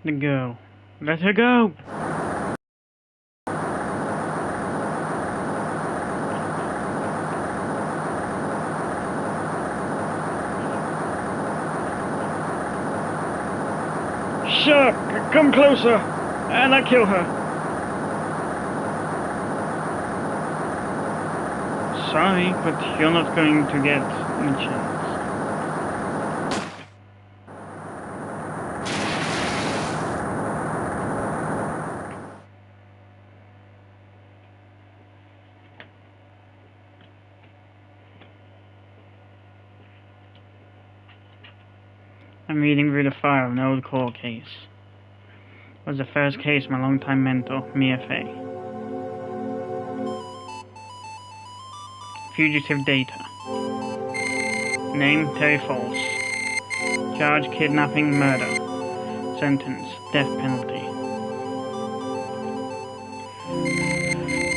The girl. Let her go! Shut up! Come closer! And I kill her! Sorry, but you're not going to get a chance. I'm reading through the file of an old court case. It was the first case of my longtime mentor, Mia Fey. Fugitive data. Name, Terry Falls. Charge, kidnapping, murder. Sentence, death penalty.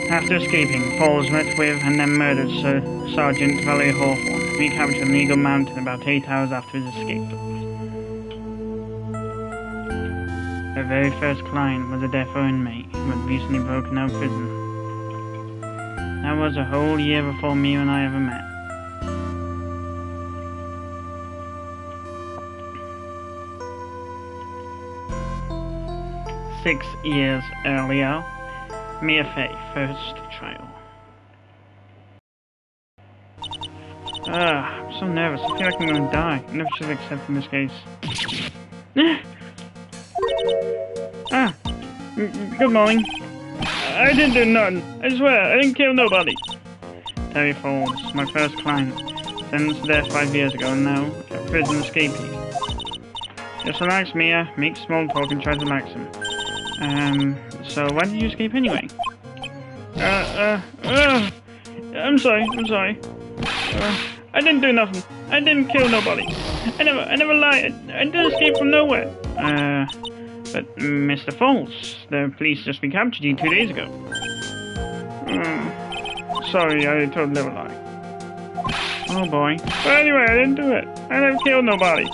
After escaping, Falls met with and then murdered Sir Sergeant Valerie Hawthorne, recaptured on Eagle Mountain about 8 hours after his escape. Her very first client was a death row inmate who had recently broken out of prison. That was a whole year before Mia and I ever met. Six years earlier, Mia Fey, first trial. I'm so nervous. I feel like I'm gonna die. I never should have accepted this case. Good morning. I didn't do nothing. I swear, I didn't kill nobody. Terry Falls, my first client. Sentenced to death 5 years ago, and now a prison escapee. Just relax, Mia. Make small talk and try to relax him. So why did you escape anyway? I'm sorry. I didn't do nothing. I didn't kill nobody. I never lied. I didn't escape from nowhere. But Mr. Falls, the police just recaptured you 2 days ago. Sorry, I told a little lie. Oh boy. But anyway, I didn't do it. I never killed nobody.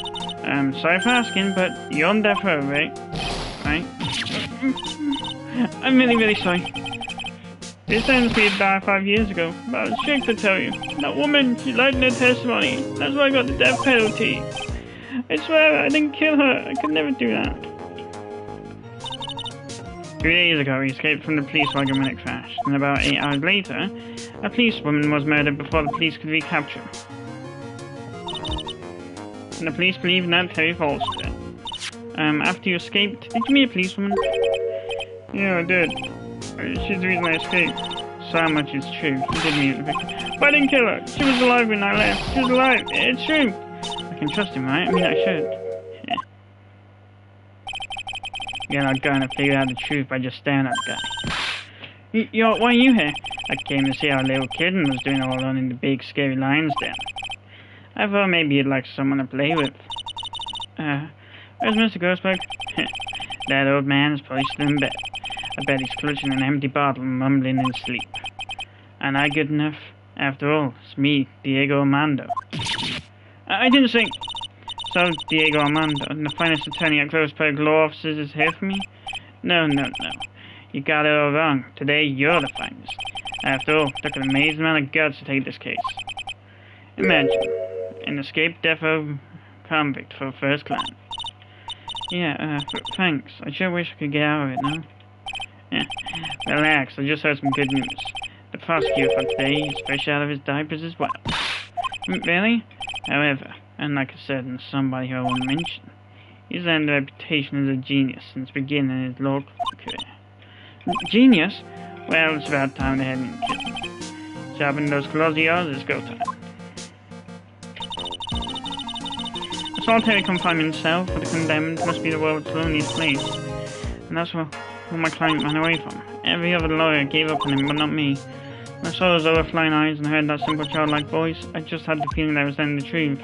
Sorry for asking, but you're on death row, right? Right? I'm really sorry. They sentenced me to die 5 years ago, but I was ashamed to tell you. That woman, she lied in her testimony. That's why I got the death penalty. I swear, I didn't kill her. I could never do that. 3 days ago, he escaped from the police wagon when it crashed, and about 8 hours later, a policewoman was murdered before the police could recapture him. And the police believe that Terry Falls did. After you escaped, did you meet a policewoman? Yeah, I did. She's the reason I escaped. So much is true. She did meet the victim. But I didn't kill her. She was alive when I left. She was alive. It's true. I can trust him, right? I mean, I should. Yeah. You're not gonna figure out the truth by just staring at the guy. Why are you here? I came to see how little kitten was doing all alone in the big scary lion's den. I thought maybe you'd like someone to play with. Where's Mr. Grossberg? That old man is probably still in bed. I bet he's clutching an empty bottle and mumbling in sleep. And I good enough? After all, it's me, Diego Armando. I didn't think... So, Diego Armando, the finest attorney at Grossberg Law Offices is here for me? No. You got it all wrong. Today, you're the finest. After all, it took an amazing amount of guts to take this case. Imagine, an escaped death row convict for a first client. Yeah, thanks. I sure wish I could get out of it now. Yeah, relax, I just heard some good news. The prosecutor for today is fresh out of his diapers as well. Really? However, unlike a certain somebody who I won't mention, he's earned a reputation as a genius since beginning his law career. Genius? Well, it's about time they had me killed. Sharpen those claws of yours, it's go time. A solitary confinement cell for the condemned must be the world's loneliest place. And that's where my client ran away from. Every other lawyer gave up on him, but not me. When I saw those overflying eyes and heard that simple childlike voice, I just had the feeling that I was telling the truth.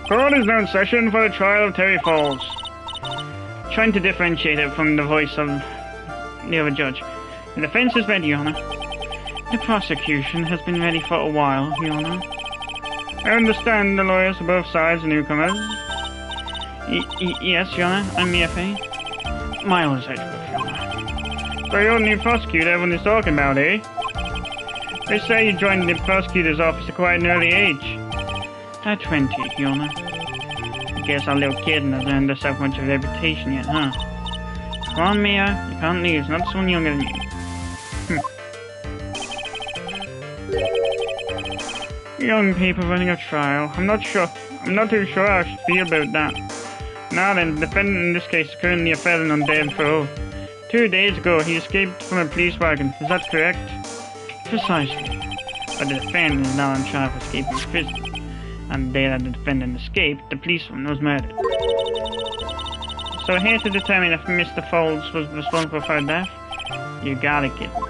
Court is now in session for the trial of Terry Falls. Trying to differentiate it from the voice of the other judge. The defense is ready, Your Honor. The prosecution has been ready for a while, Your Honor. I understand the lawyers of both sides are newcomers. Yes, Your Honor, I'm the FA. Miles Edgeworth, Your Honor. So you're the new prosecutor everyone is talking about, eh? They say you joined the prosecutor's office at quite an early age. At 20, Your Honor. I guess our little kid hasn't earned herself much of a reputation yet, huh? Come on, Mia, you can't leave, not someone younger than you. Young people running a trial. I'm not too sure how I should feel about that. Now then, the defendant in this case is currently a felon on death row. 2 days ago, he escaped from a police wagon. Is that correct? Precisely. But the defendant is now on trial for escaping prison. And the day that the defendant escaped, the policeman was murdered. So we're here to determine if Mr. Folds was responsible for her death. You gotta get him.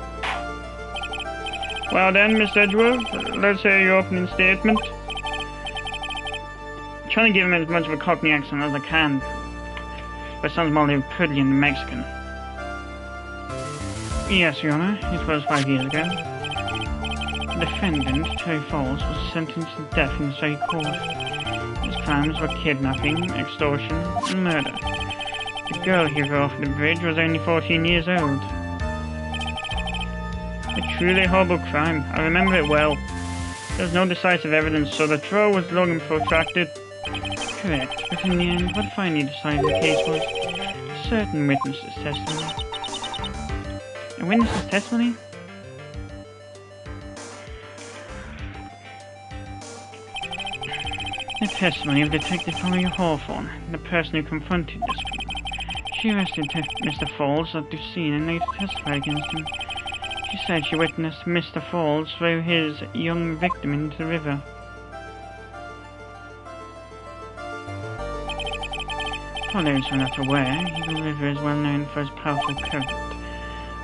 Well then, Miss Edgeworth, let's hear your opening statement. I'm trying to give him as much of a Cockney accent as I can, but it sounds more Liverpudlian than Mexican. Yes, Your Honor, it was 5 years ago. The defendant, Terry Falls, was sentenced to death in this very court. His crimes were kidnapping, extortion, and murder. The girl he threw off the bridge was only 14 years old. A truly horrible crime. I remember it well. There was no decisive evidence, so the trial was long and protracted. Correct, but in the end, what finally decided the case was a certain witness's testimony. A witness's testimony? The testimony of Detective Holly Hawthorne, the person who confronted this criminal. She arrested Mr. Falls at the scene and later testified against him. She said she witnessed Mr. Falls throw his young victim into the river. For those who are not aware, the river is well known for its powerful current.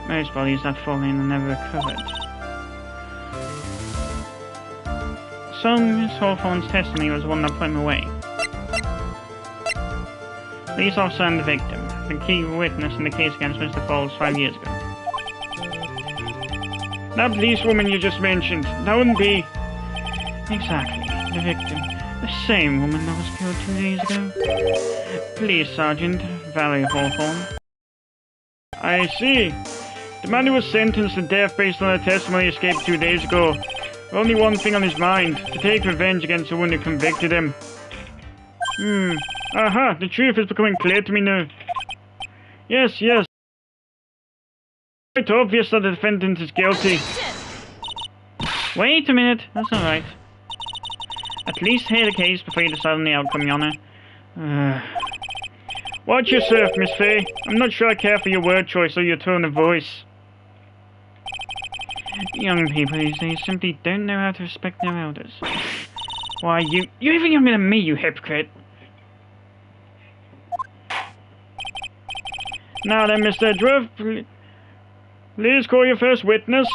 Most bodies that fall in are never recovered. So Miss Hawthorne's testimony was one that put him away. Police officer and the victim, the key witness in the case against Mr. Falls 5 years ago. That policewoman you just mentioned, that wouldn't be... Exactly, the victim. The same woman that was killed 2 days ago. Police Sergeant Valerie Hawthorne. I see. The man who was sentenced to death based on a testimony escaped 2 days ago. Only one thing on his mind, to take revenge against the one who convicted him. Aha, the truth is becoming clear to me now. Yes. It's obvious that the defendant is guilty. Wait a minute, that's alright. At least hear the case before you decide on the outcome, Your Honor. Watch yourself, Miss Fay. I'm not sure I care for your word choice or your tone of voice. Young people these days simply don't know how to respect their elders. Why, you're even younger than me, you hypocrite. Now then, Mr. Edgeworth, please call your first witness.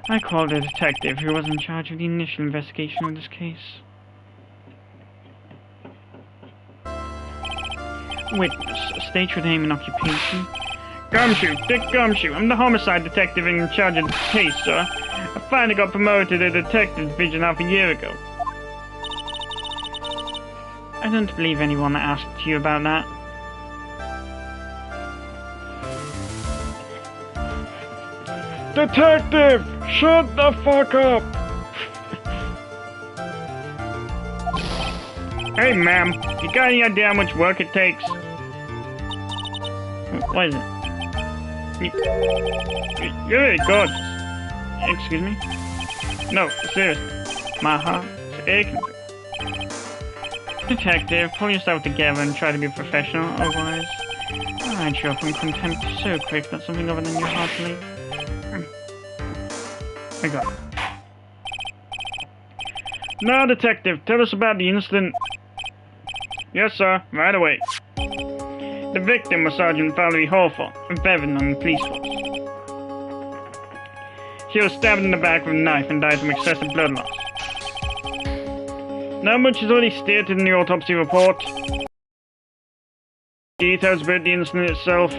I called a detective who was in charge of the initial investigation of this case. Witness, state your name and occupation. Gumshoe, Dick Gumshoe. I'm the homicide detective in charge of the case, sir. I finally got promoted to detective division half a year ago. I don't believe anyone asked you about that. Detective! Shut the fuck up! Hey, ma'am. You got any idea how much work it takes? What is it? You're really gorgeous. Excuse me? No, seriously. My heart is aching. Detective, pull yourself together and try to be professional, otherwise I'd show from contempt so quick that something other than your heart will ache. I got it. Now, detective, tell us about the incident. Yes, sir, right away. The victim was Sergeant Valerie Hawthorne, a veteran on the police force. She was stabbed in the back with a knife and died from excessive blood loss. Not much is already stated in the autopsy report. Details about the incident itself.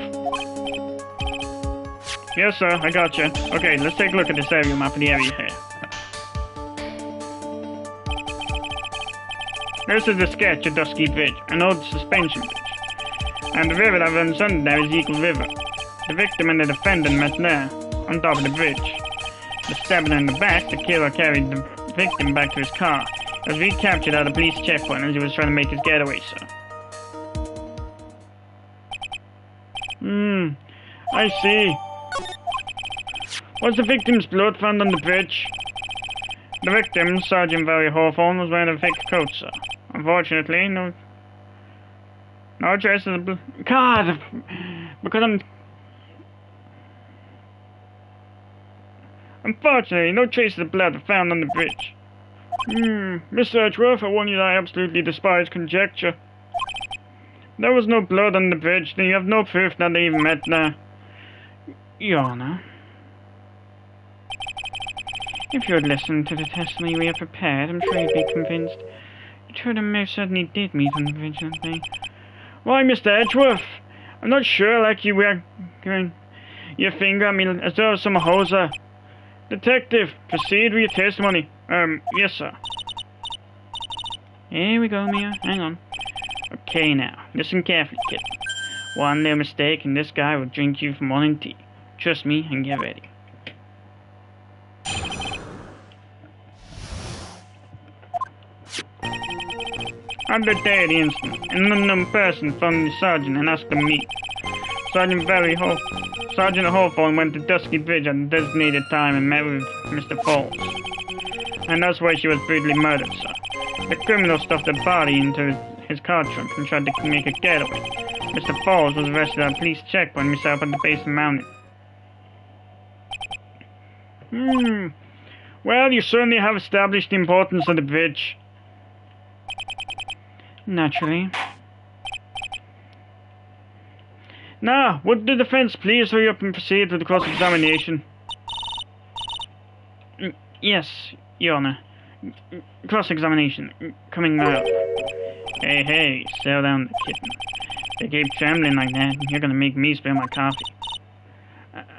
Yes, sir, I gotcha. Okay, let's take a look at this area map of the area here. This is the sketch of Dusky Bridge, an old suspension bridge. And the river that runs under there is Eagle River. The victim and the defendant met there, on top of the bridge. The stabbing in the back, the killer carried the victim back to his car. He was recaptured at a police checkpoint as he was trying to make his getaway, sir. I see. Was the victim's blood found on the bridge? The victim, Sergeant Barry Hawthorne, was wearing a fake coat, sir. Unfortunately, no traces of blood. God, because Unfortunately, no traces of blood were found on the bridge. Mr. Edgeworth, I warn you that I absolutely despise conjecture. There was no blood on the bridge, then you have no proof that they even met there. Your Honor, if you had listened to the testimony we have prepared, I'm sure you'd be convinced. The two of them most certainly did meet on the bridge that day. Why, Mr. Edgeworth? I'm not sure, like you were going your finger at me as though I was some hoser. Detective, proceed with your testimony. Yes, sir. Here we go, Mia. Hang on. Okay, now, listen carefully, kid. One little mistake and this guy will drink you for morning tea. Trust me and get ready. On the day of the incident, an unknown person phoned the sergeant and asked to meet. Sergeant Hawthorne went to Dusky Bridge at the designated time and met with Mr. Falls. And that's why she was brutally murdered, sir. The criminal stuffed the body into his car trunk and tried to make a getaway. Mr. Falls was arrested at a police checkpoint and set up at the base of the mountain. Well, you certainly have established the importance of the bridge. Naturally. Now, would the defense please hurry up and proceed with the cross-examination? Yes, Your Honor. Cross-examination. Coming now. Hey, settle down, kitten. If you keep trembling like that, you're gonna make me spill my coffee.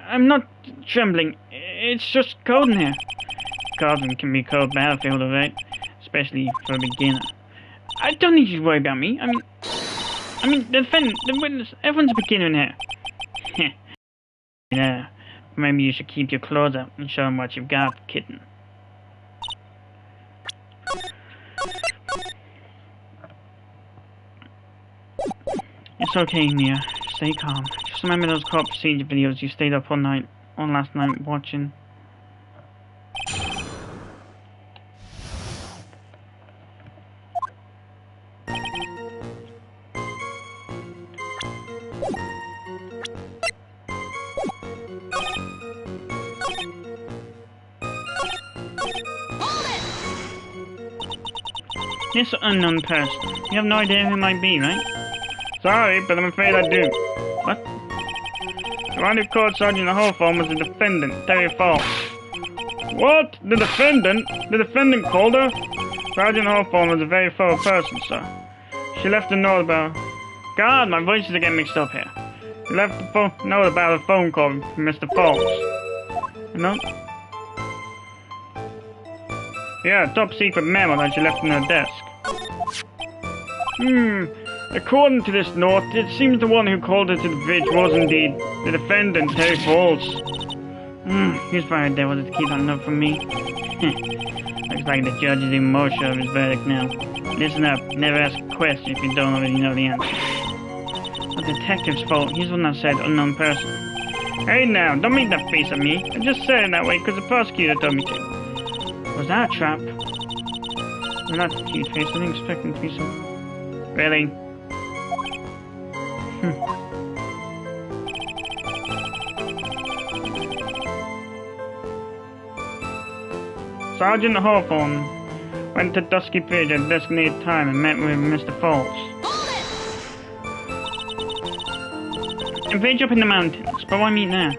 I'm not trembling. It's just cold in here. Cauldron can be a cold battlefield, alright? Especially for a beginner. I don't need you to worry about me. I mean, the defendant, the witness, everyone's a beginner in here. Yeah, maybe you should keep your clothes up and show them what you've got, kitten. It's okay, Mia. Stay calm. Just remember those court procedure videos you stayed up all last night watching. This unknown person. You have no idea who it might be, right? Sorry, but I'm afraid I do. What? The one who called Sergeant Hawthorne was the defendant, Terry Falls. What? The defendant? The defendant called her? Sergeant Hawthorne was a very thorough person, sir. She left a note about... God, my voices are getting mixed up here. She left a note about a phone call from Mr. Falls. A note? Yeah, a top secret memo that she left in her desk. According to this note, it seems the one who called her to the bridge was indeed the defendant, Terry Falls. He's probably there was to keep that note from me. Looks like the judge is even more sure of his verdict now. Listen up, never ask a question if you don't already know the answer. The detective's fault, he's the one that said unknown person. Hey now, don't make that face at me. I just said it that way because the prosecutor told me to. Was that a trap? Well, that's a cute face. I didn't expect him to be so... Really? Sergeant Hawthorne went to Dusky Bridge at a designated time and met with Mr. Falls. A bridge up in the mountains, but why meet there?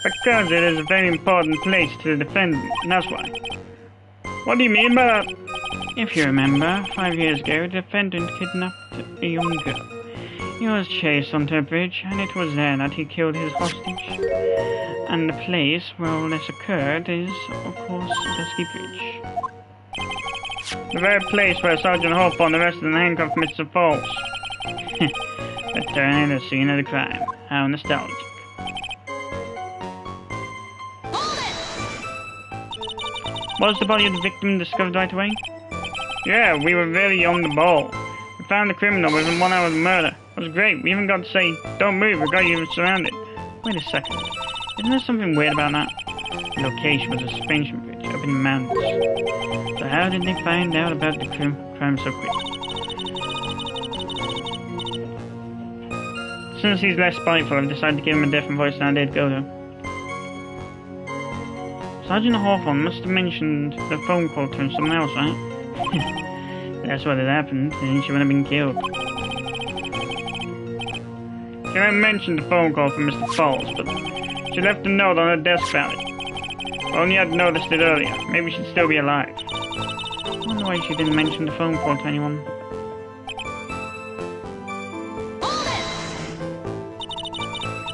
Because it is a very important place to the defendant, and that's why. What do you mean by that? If you remember, 5 years ago, the defendant kidnapped a young girl. He was chased onto a bridge, and it was there that he killed his hostage. And the place where all this occurred is, of course, Dusky Bridge. The very place where Sergeant Hawthorne arrested and handcuffed Mr. Falls. Returning to the scene of the crime. How nostalgic. Was the body of the victim discovered right away? Yeah, we were really on the ball. We found the criminal within 1 hour of the murder. It was great. We even got to say, don't move, we got you surrounded. Wait a second. Isn't there something weird about that? The location was a suspension bridge up in the mountains. So how did they find out about the crime so quickly? Since he's less spiteful, I've decided to give him a different voice than I did Godo. Sergeant Hawthorne must have mentioned the phone call to someone else, right? That's what had happened, then she would have been killed. She might have mentioned the phone call from Mr. Falls, but she left a note on her desk about it. Only I'd noticed it earlier. Maybe she'd still be alive. I wonder why she didn't mention the phone call to anyone.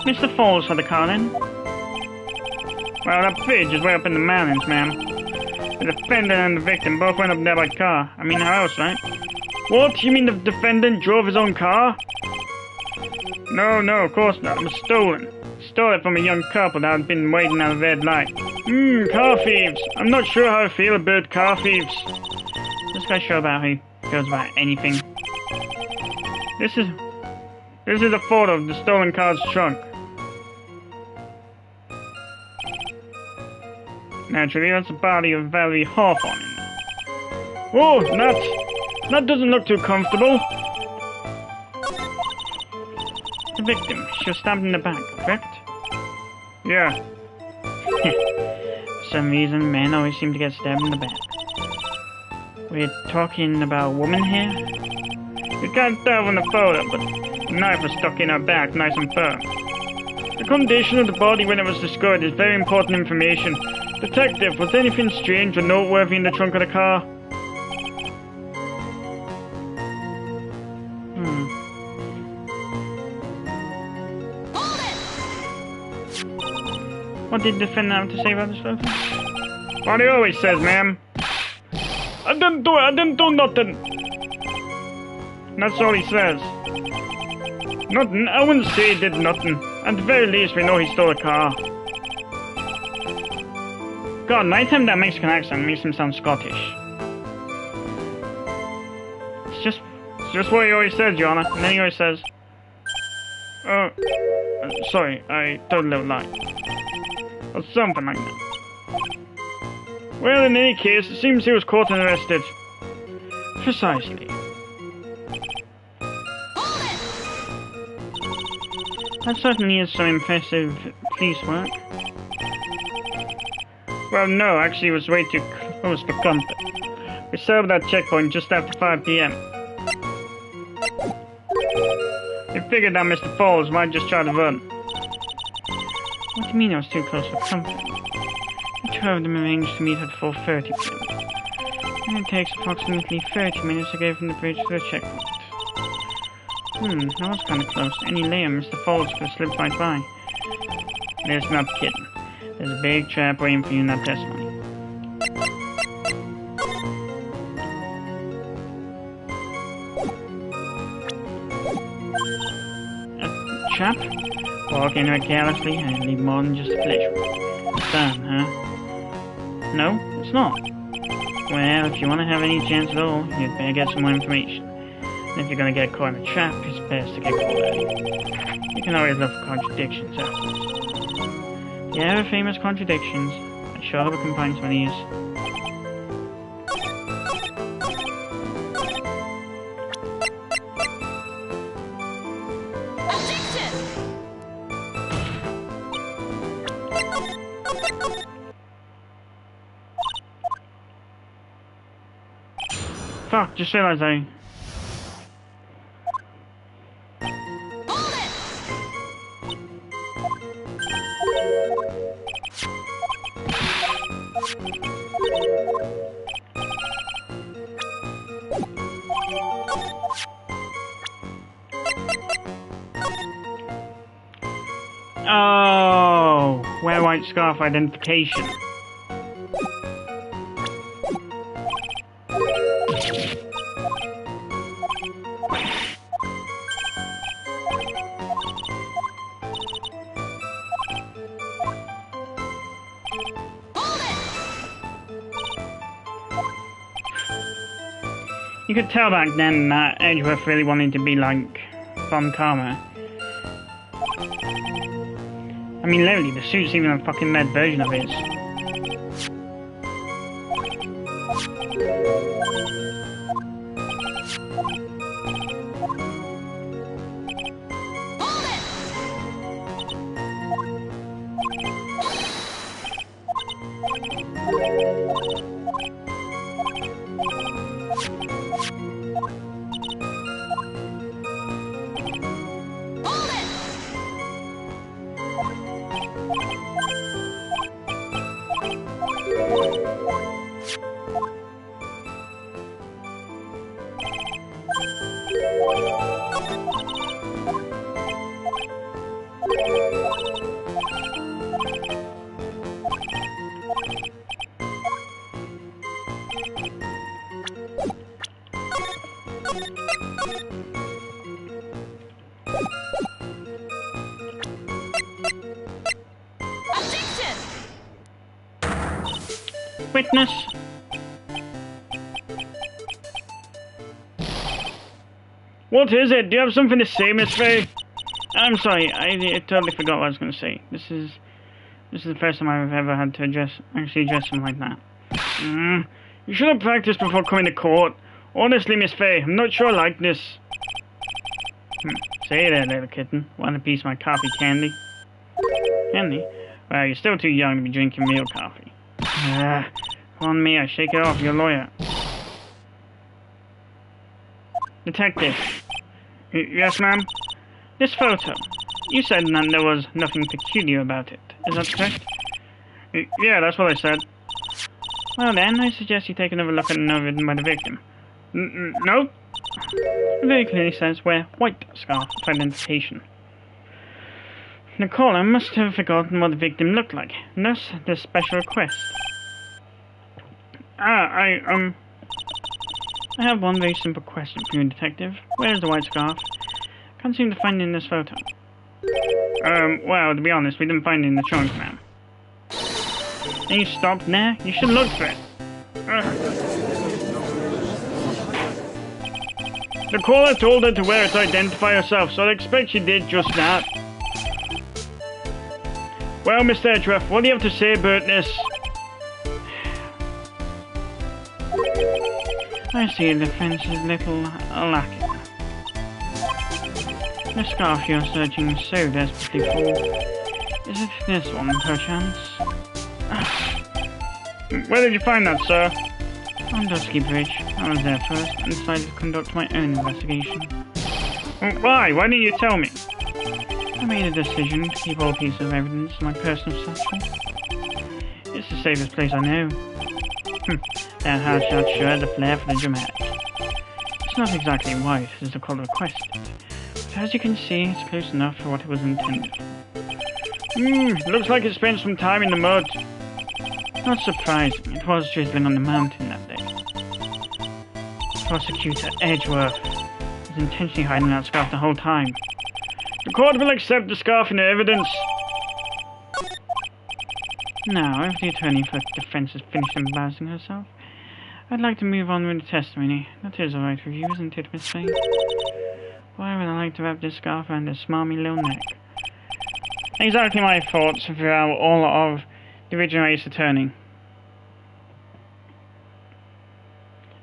Mr. Falls had the car then? Well, that bridge is way up in the mountains, ma'am. The defendant and the victim both went up there by car. I mean, how else, right? What? You mean the defendant drove his own car? No, of course not. It was stolen. Stole it from a young couple that had been waiting at a red light. Car thieves. I'm not sure how I feel about car thieves. This guy's sure about how he feels about anything. This is a photo of the stolen car's trunk. Naturally, that's the body of Valerie Hawthorne in there. Whoa, that doesn't look too comfortable. The victim, she was stabbed in the back, correct? Yeah. For some reason, men always seem to get stabbed in the back. We're talking about a woman here? You can't tell from the photo, but the knife was stuck in her back, nice and firm. The condition of the body when it was discovered is very important information. Detective, was anything strange or noteworthy in the trunk of the car? What did the defendant have to say about this photo? What he always says, ma'am. I didn't do nothing. That's all he says. Nothing? I wouldn't say he did nothing. At the very least, we know he stole a car. God, anytime that Mexican accent makes him sound Scottish. It's just what he always says, Your Honor. And then he always says, sorry, I told a little lie. Or something like that. Well, in any case, it seems he was caught and arrested. Precisely. That certainly is some impressive police work. Well, no, actually it was way too close for comfort. We set up that checkpoint just after 5 p.m. We figured that Mr. Falls might just try to run. What do you mean it was too close for comfort? The two of them arranged to meet at 4:30 p.m. And it takes approximately 30 minutes to go from the bridge to the checkpoint. That was kind of close. Any later, Mr. Falls could have slipped right by. There's not kidding. There's a big trap waiting for you in that testimony. A trap? Walk into it carelessly and leave more than just a pleasure. Fun, huh? No, it's not. Well, if you want to have any chance at all, you'd better get some more information. And if you're going to get caught in a trap, it's best to get caught early. You can always look for contradictions afterwards. The ever famous contradictions. I sure hope we can find some of these. Fuck, just realized I... white scarf identification. You could tell back then that Edgeworth really wanted to be like Von Karma. I mean, literally, the suit's even a fucking lead version of his. Witness. What is it? Do you have something to say, Miss Faye? I'm sorry, I totally forgot what I was going to say. This is the first time I've ever had to actually address something like that. You should have practiced before coming to court. Honestly, Miss Faye, I'm not sure I like this. Say there, little kitten. Want a piece of my coffee candy? Candy? Well, you're still too young to be drinking real coffee. On me, I shake it off, you're a lawyer. Detective. Yes, ma'am? This photo. You said that there was nothing peculiar about it. Is that correct? Yeah, that's what I said. Well then, I suggest you take another look at another written by the victim. No? It very clearly says wear white scarf for identification. The caller must have forgotten what the victim looked like, and thus this special request. I have one very simple question for you, detective. Where is the white scarf? Can't seem to find it in this photo. Well, to be honest, we didn't find it in the trunk, ma'am. And you stopped there? You should look for it. The caller told her to wear it to identify herself, so I expect she did just that. Well, Mr. Edgeworth, what do you have to say about this? I see the defense is little lacking. The scarf you're searching so desperately for, is it this one, perchance? Where did you find that, sir? On Dusky Bridge. I was there first and decided to conduct my own investigation. Why? Why didn't you tell me? I made a decision to keep all pieces of evidence in my personal satchel. It's the safest place I know. That house shot sure has a flair for the dramatic. It's not exactly white, as the caller requested, but as you can see, it's close enough for what it was intended for. Looks like it spent some time in the mud. Not surprising, it was drizzling on the mountain that day. Prosecutor Edgeworth was intentionally hiding that scarf the whole time. The court will accept the scarf in evidence. Now, if the attorney for the defense has finished embarrassing herself, I'd like to move on with the testimony. That is alright with you, isn't it, Miss Faye? Why would I like to wrap this scarf around this smarmy little neck? Exactly my thoughts throughout all of the original Ace Attorney.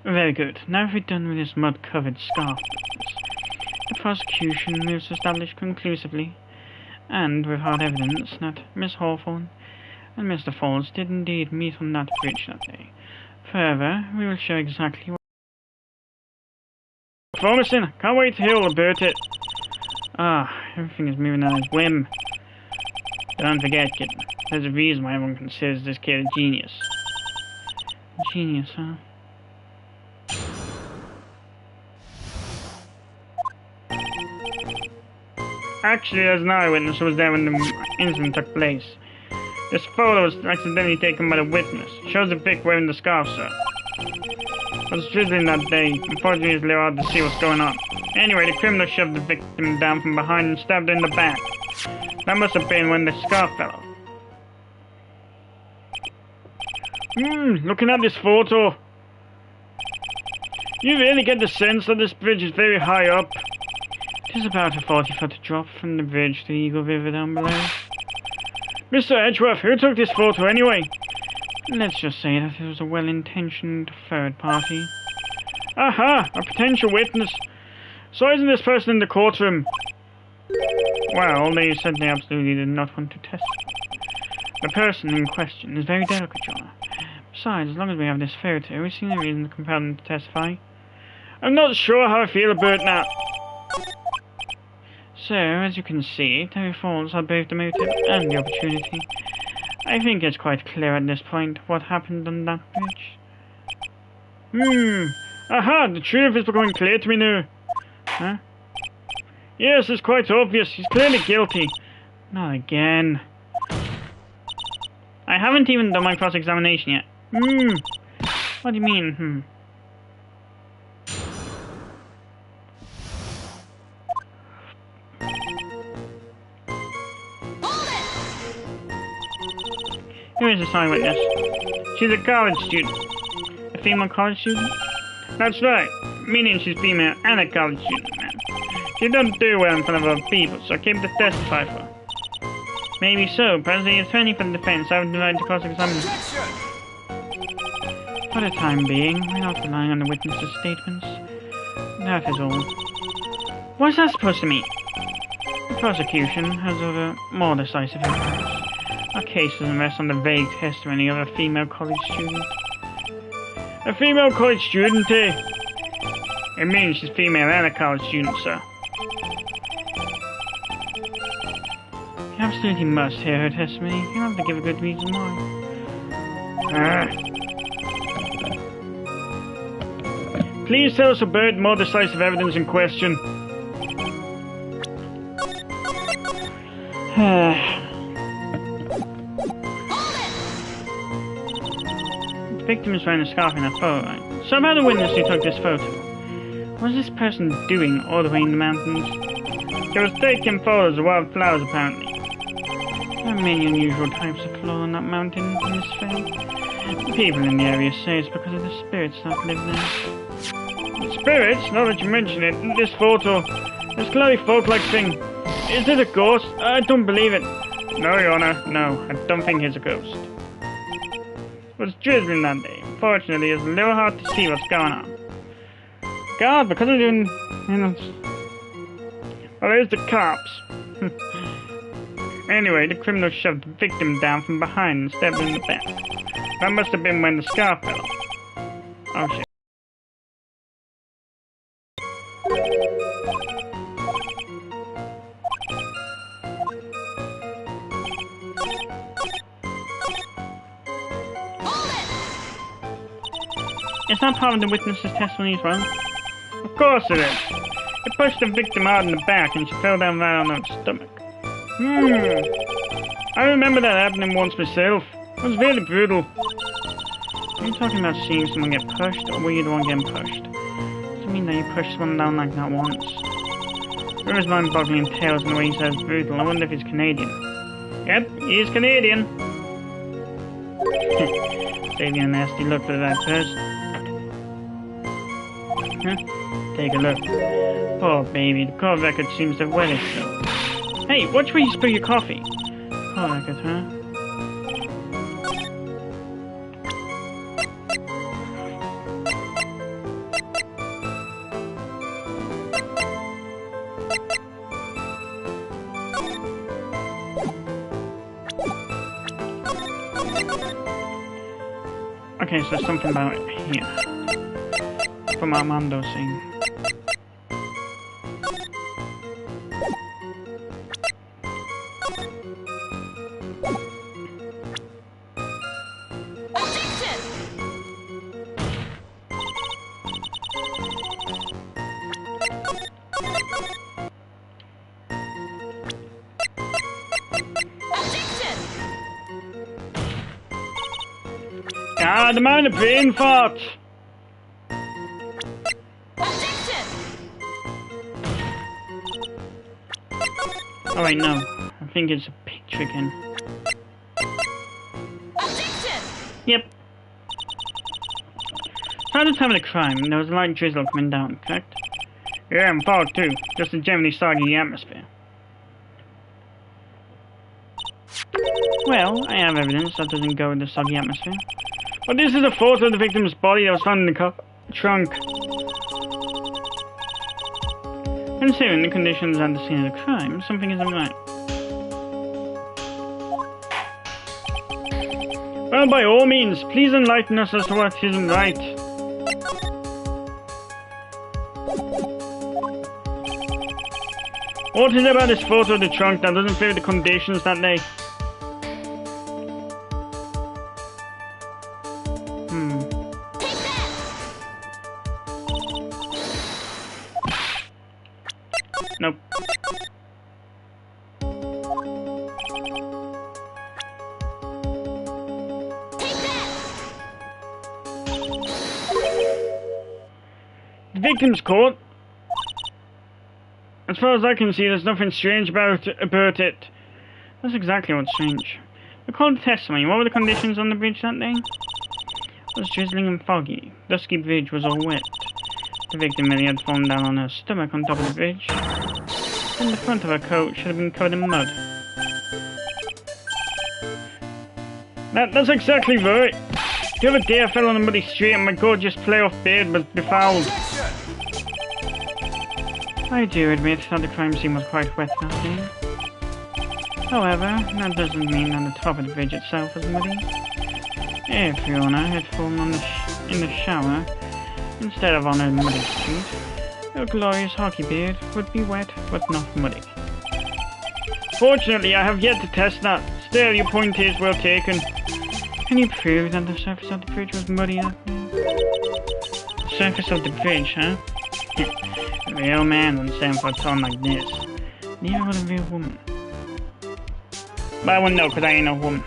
Very good. Now if we're done with this mud-covered scarf business, the prosecution moves to establish conclusively, and with hard evidence, that Miss Hawthorne and Mr. Falls did indeed meet on that bridge that day. Further, we will show exactly what... Promising! Can't wait to hear all about it! Everything is moving on his whim. Don't forget, kitten. There's a reason why everyone considers this kid a genius. A genius, huh? Actually, there's an eyewitness who was there when the incident took place. This photo was accidentally taken by the witness. It shows the Vic wearing the scarf, sir. It was drizzling that day. Unfortunately, it's a little hard to see what's going on. Anyway, the criminal shoved the victim down from behind and stabbed her in the back. That must have been when the scarf fell off. Looking at this photo, you really get the sense that this bridge is very high up. It is about a 40-foot drop from the bridge to the Eagle River down below. Mr. Edgeworth, who took this photo anyway? Let's just say that it was a well-intentioned third party. Aha! A potential witness. So isn't this person in the courtroom? Well, they said they absolutely did not want to testify. The person in question is very delicate, Your Honor. Besides, as long as we have this photo, we see no reason to compel them to testify. I'm not sure how I feel about that. So, as you can see, Terry Falls had both the motive and the opportunity. I think it's quite clear at this point what happened on that bridge. Aha! The truth is becoming clear to me now. Huh? Yes, it's quite obvious. He's clearly guilty. Not again. I haven't even done my cross-examination yet. What do you mean, Who is this eyewitness? She's a college student. A female college student? That's right. Meaning she's female and a college student, man. She doesn't do well in front of other people, so I came to testify for her. Maybe so, but as the attorney for the defense, I would like to cross-examine her. For the time being, we're not relying on the witness's statements. That is all. What's that supposed to mean? The prosecution has other, more decisive evidence. Our case doesn't rest on the vague testimony of a female college student. A female college student, eh? It means she's female and a college student, sir. You absolutely must hear her testimony. You have to give a good reason why. Please tell us about more decisive evidence in question. The victim is wearing a scarf in her photo, right? So about the witness who took this photo. What was this person doing all the way in the mountains? He was taking photos of wildflowers, apparently. There are many unusual types of flora on that mountain in this film. The people in the area say it's because of the spirits that live there. Spirits? Now that you mention it, this photo, this cloudy folk-like thing. Is it a ghost? I don't believe it. No, Your Honor, no. I don't think it's a ghost. It was drizzling that day. Unfortunately, it's a little hard to see what's going on. God, because I didn't... Well, there's the cops. Anyway, the criminal shoved the victim down from behind and stabbed her in the back. That must have been when the scarf fell off. Oh, shit. Is that part of the witness's testimony as well? Of course it is. It pushed the victim out in the back and she fell down right on her stomach. I remember that happening once myself. It was really brutal. Are you talking about seeing someone get pushed, or were you the one getting pushed? Does it mean that you pushed someone down like that once? River's mind-boggling tales in the way he says brutal. I wonder if he's Canadian. Yep, he is Canadian. Saving a nasty look for that person. Take a look. Poor baby, the court record seems to have wet itself. Hey, watch where you spill your coffee. Court record, huh? Okay, so there's something about it here. From Armando saying. Ah, the man of brain fart! Objection! Oh wait, no. I think it's a picture again. Objection! Yep. Around the time of the crime, there was a light drizzle coming down, correct? Yeah, and fog too. Just a generally soggy atmosphere. Well, I have evidence that doesn't go with the soggy atmosphere. But this is a photo of the victim's body that was found in the trunk. Considering the conditions at the scene of the crime, something isn't right. Well, by all means, please enlighten us as to what isn't right. What is it about this photo of the trunk that doesn't fit with the conditions that day? Nope. The victim's court. As far as I can see, there's nothing strange about it. That's exactly what's strange. Recall the testimony. What were the conditions on the bridge that day? It was drizzling and foggy. Dusky bridge was all wet. The victim merely had fallen down on her stomach on top of the bridge. And the front of her coat should have been covered in mud. That's exactly right. The other day I fell on a muddy street and my gorgeous playoff beard was befouled. I do admit that the crime scene was quite wet that day. However, that doesn't mean that the top of the bridge itself was muddy. If Fiona had fallen in the shower instead of on a muddy street, her glorious hockey beard would be wet but not muddy. Fortunately, I have yet to test that. Still, your point is well taken. Can you prove that the surface of the bridge was muddy that day? The surface of the bridge, huh? A real man wouldn't stand for a tone like this. Neither would a real woman. But I wouldn't know because I ain't no woman.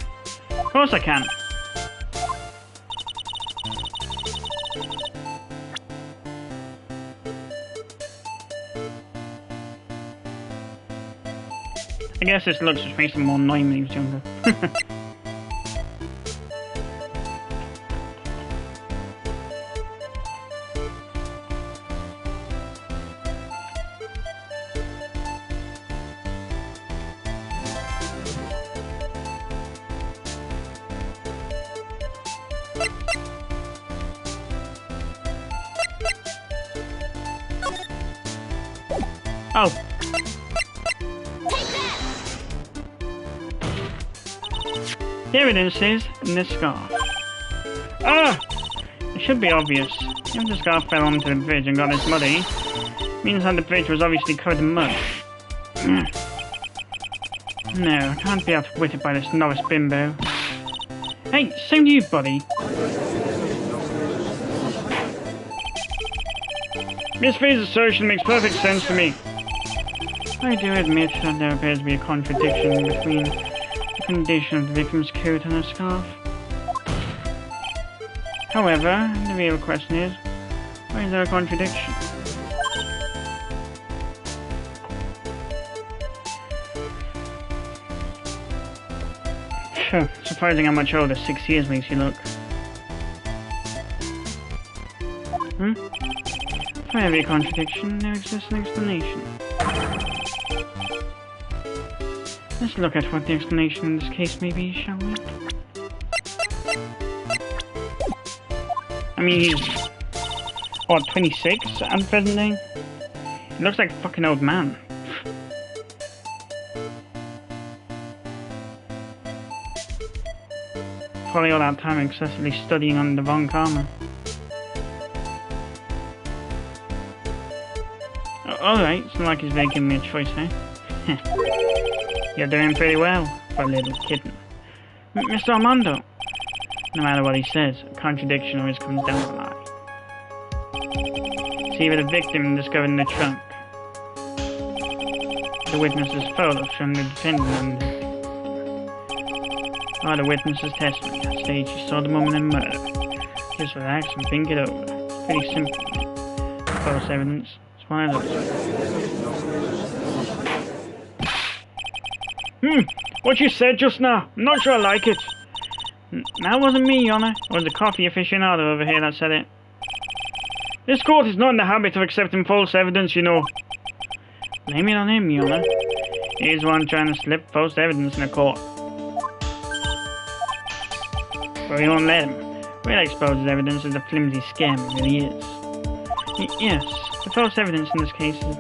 Of course I can. I guess this looks just makes him more annoying when he was younger. Oh. The evidence is in this scarf. Ah! It should be obvious. If the scarf fell onto the bridge and got this muddy, it means that the bridge was obviously covered in mud. No, I can't be outwitted by this novice bimbo. Hey, same to you, buddy. Miss Faye's assertion makes perfect sense to me. I do admit that there appears to be a contradiction between the condition of the victim's coat and her scarf. However, the real question is, why is there a contradiction? Surprising how much older 6 years makes you look. For every contradiction, there exists an explanation. Let's look at what the explanation in this case may be, shall we? I mean, he's... what, 26 at the present day? He looks like a fucking old man. Probably all that time excessively studying on the wrong karma. Alright, it's not like he's making me a choice, eh? You're doing pretty well for a little kitten. Mr. Armando! No matter what he says, a contradiction always comes down to a lie. See with the victim discovered in the trunk. The witness's photo showing the defendant on the By the witness's testimony, that stage she saw the moment of murder. Just relax and think it over. It's pretty simple. False evidence. It's one of those. What you said just now, I'm not sure I like it. That wasn't me, Your Honor. It was the coffee aficionado over here that said it. This court is not in the habit of accepting false evidence, you know. Blame it on him, Your Honor. He's the one trying to slip false evidence in the court. But we won't let him. We'll expose his evidence as a flimsy scam it really is. Yes, the false evidence in this case is,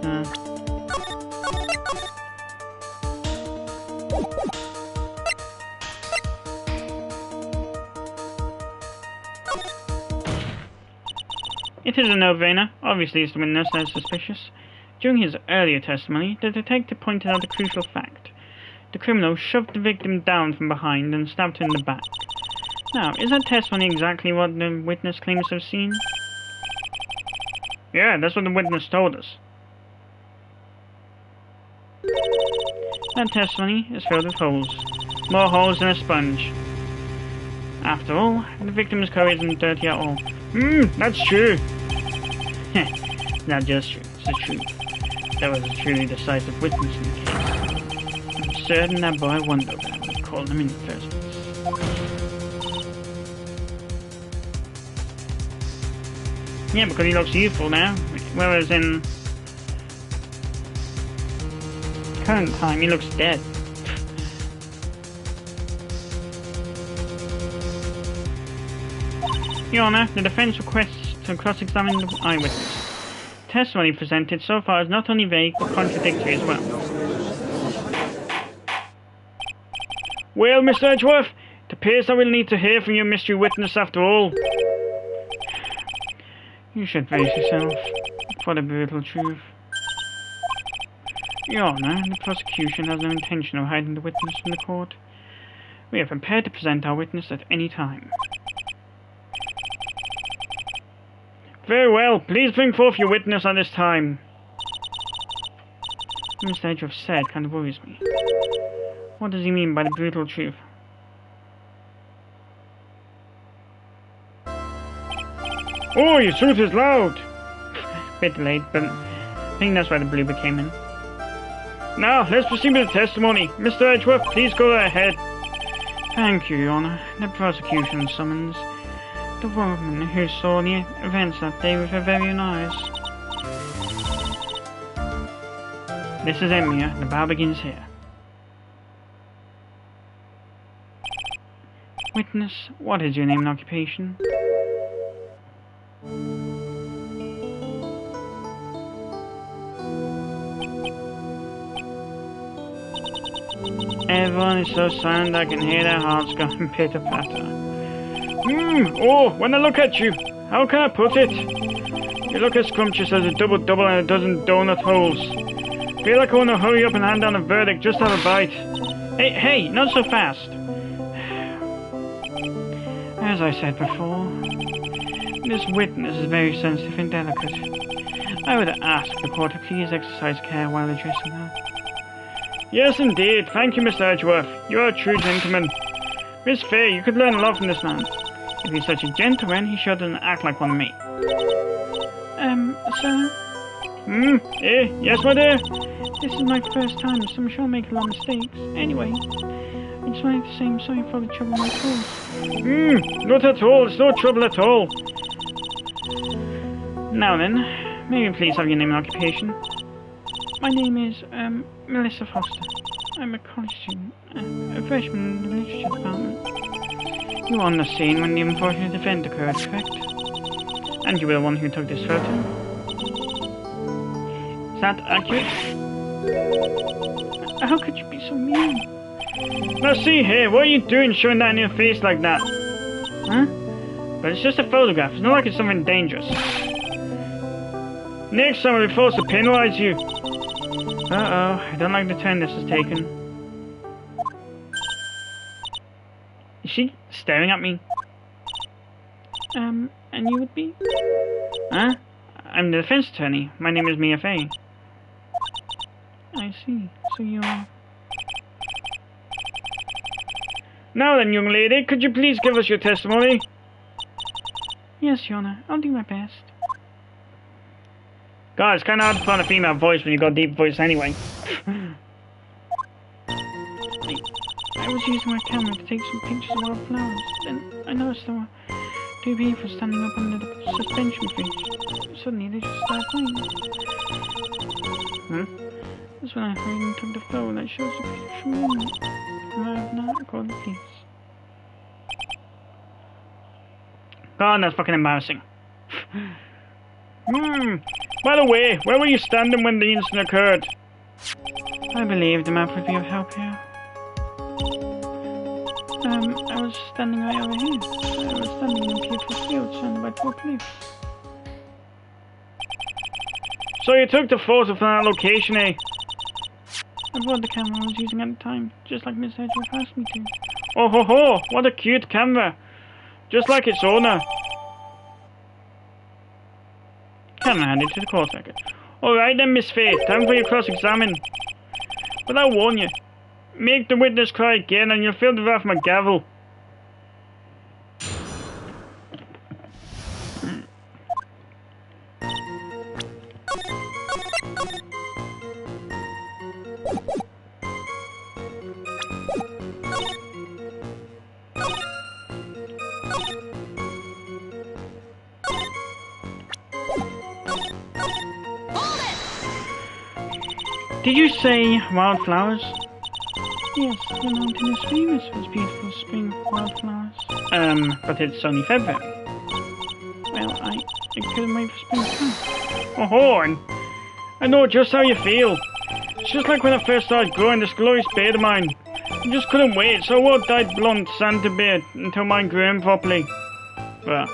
It is a no-brainer. Obviously, it's the witness that is suspicious. During his earlier testimony, the detective pointed out a crucial fact. The criminal shoved the victim down from behind and stabbed her in the back. Now, is that testimony exactly what the witness claims to have seen? Yeah, that's what the witness told us. That testimony is filled with holes. More holes than a sponge. After all, the victim's coat isn't dirty at all. That's true. Not just true, it's the truth. There was a truly decisive witness in the case. I'm certain that boy wondered that I would call him in the first place. Yeah, because he looks youthful now, whereas in current time he looks dead. Your Honor, the defense requests to cross-examine the eyewitness. The testimony presented so far is not only vague but contradictory as well. Well, Mr. Edgeworth, it appears that we'll need to hear from your mystery witness after all. You should brace yourself for the brutal truth. Your Honor, the prosecution has no intention of hiding the witness from the court. We are prepared to present our witness at any time. Very well, please bring forth your witness at this time. What Mr. Edgeworth said kind of worries me. What does he mean by the brutal truth? Oh, your truth is loud! Bit late, but I think that's why the blooper came in. Now, let's proceed with the testimony. Mr. Edgeworth, please go ahead. Thank you, Your Honor. The prosecution summons the woman who saw the events that day with her very own eyes. This is Emia. The bar begins here. Witness, what is your name and occupation? Everyone is so silent I can hear their hearts going pitter-patter. Oh, when I look at you, how can I put it? You look as scrumptious as a double-double and a dozen donut holes. Feel like I want to hurry up and hand down a verdict, just have a bite. Hey, not so fast. As I said before, this witness is very sensitive and delicate. I would ask the court to please exercise care while addressing her. Yes, indeed. Thank you, Mr. Edgeworth. You are a true gentleman. Miss Faye, you could learn a lot from this man. If he's such a gentleman, he shouldn't act like one of me. Sir? Yes, my dear? This is my first time, so I'm sure I'll make a lot of mistakes. Anyway, I just wanted to say I'm sorry for the trouble I caused. Not at all. It's no trouble at all. Now then, may we please have your name and occupation? My name is, Melissa Foster. I'm a college student, a freshman in the literature department. You were on the scene when the unfortunate event occurred, correct? And you were the one who took this photo? Is that accurate? How could you be so mean? Now see here, what are you doing showing that in your face like that? Huh? But it's just a photograph, it's not like it's something dangerous. Next time I'll be forced to penalize you. Uh-oh, I don't like the turn this has taken. Is she staring at me? And you would be? Huh? I'm the defense attorney. My name is Mia Faye. I see. So you're... Now then, young lady, could you please give us your testimony? Yes, Your Honor. I'll do my best. God, it's kind of hard to find a female voice when you've got a deep voice anyway. I was using my camera to take some pictures of wildflowers. Then I noticed there were two people standing up under the suspension bridge. Suddenly they just started playing. That's when I heard and took the photo that shows the picture from the moment. And I have now called the police. God, that's fucking embarrassing. By the way, where were you standing when the incident occurred? I believe the map would be of help here. I was standing right over here. I was standing in a beautiful field surrounded by tall cliffs. So you took the photo from that location, eh? I brought the camera I was using at the time, just like Miss Edgeworth asked me to. Oh ho ho! What a cute camera! Just like its owner. Camera handed to the court record. Alright then, Miss Faith, time for your cross-examine. But I warn you, make the witness cry again and you'll feel the wrath of my gavel. Did you say wildflowers? Yes, the mountain is famous for its beautiful spring wildflowers. But it's only February. Well, I couldn't wait for spring to come. Oh, and I know just how you feel. It's just like when I first started growing this glorious beard of mine. I just couldn't wait, so I wore a dyed blonde Santa beard until mine grew in properly. Well.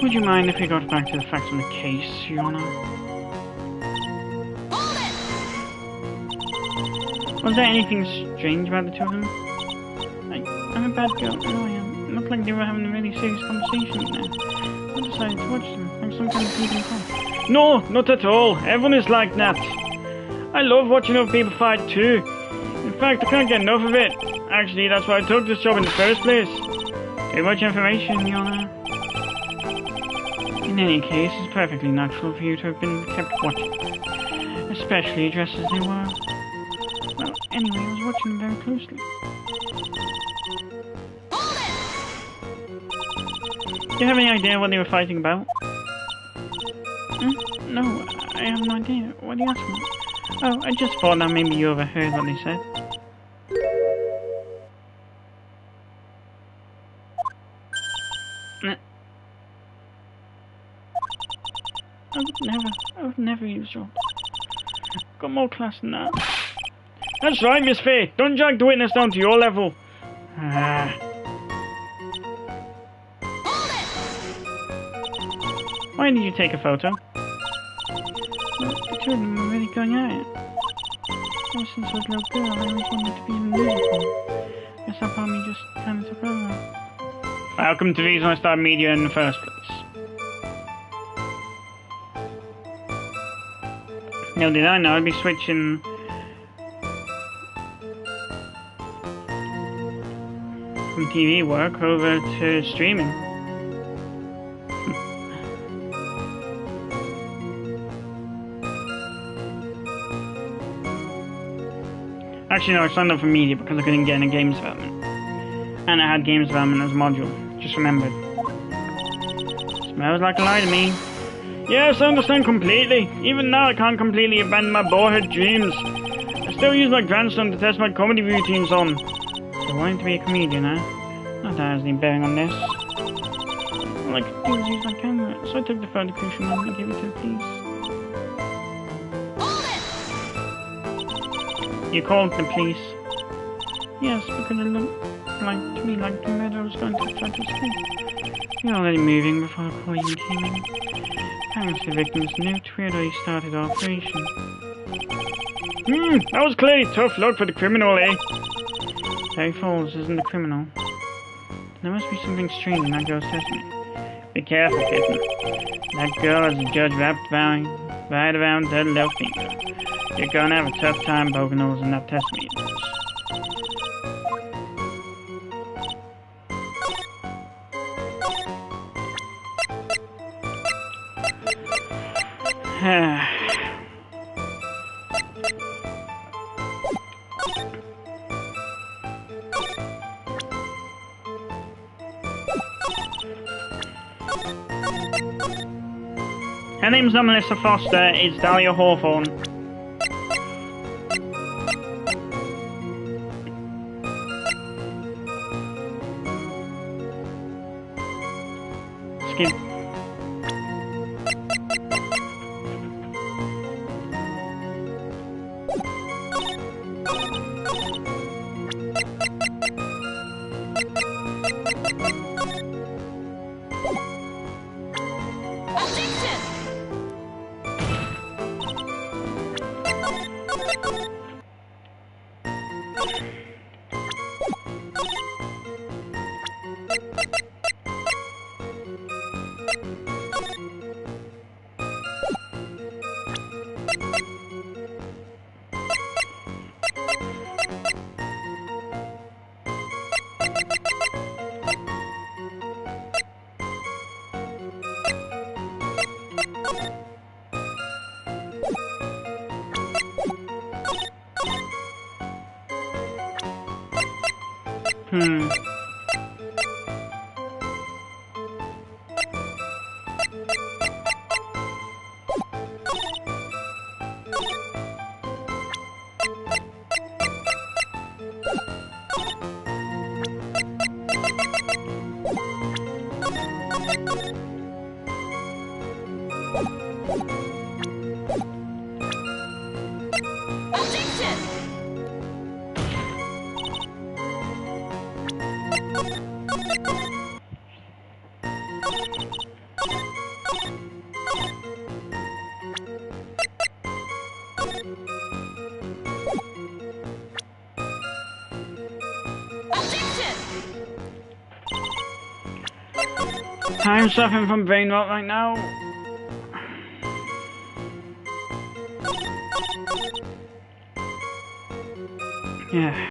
Would you mind if we got back to the facts of the case, Your Honor? Was there anything strange about the two of them? I'm a bad girl, I know I am. It looked like they were having a really serious conversation right now. I decided to watch them, like some kind of peeping Tom. No, not at all. Everyone is like that. I love watching other people fight too. In fact, I can't get enough of it. Actually, that's why I took this job in the first place. Too much information, Your Honor. In any case, it's perfectly natural for you to have been kept watching, especially dressed as they were. Well, anyway, I was watching them very closely. Do you have any idea what they were fighting about? No, I have no idea. What are you asking me? Oh, I just thought that maybe you overheard what they said. I would never use your... Got more class than that. That's right, Miss Faith. Don't drag the witness down to your level. Why did you take a photo? Well, the two of them were really going at it. Ever since I was a little girl, I always wanted to be in the musical. Guess that part of me just kind of took over. Welcome to the reason I started media in the first place. Little did I know I'd be switching from TV work over to streaming. Actually, no, I signed up for media because I couldn't get into games development. And I had games development as a module. Just remembered. Smells like a lie to me. Yes, I understand completely. Even now I can't completely abandon my boyhood dreams. I still use my grandson to test my comedy routines on. So wanting to be a comedian, huh? Not that has any bearing on this. All I could do was use my camera, so I took the photo crucial moment and gave it to the police. You called the police? Yes, because it looked to me like the murderer was going to try to escape. You're already moving before the call even came in. Apparently the victims knew where he started the operation. That was clearly tough luck for the criminal, eh? Terry Falls isn't a criminal. There must be something strange in that girl's testimony. Be careful, kitten. That girl is a judge wrapped right around her little finger. You're gonna have a tough time poking holes in that testimony. Her name's not Melissa Foster, it's Dahlia Hawthorne. Skip. I'm suffering from brain rot right now. Yeah.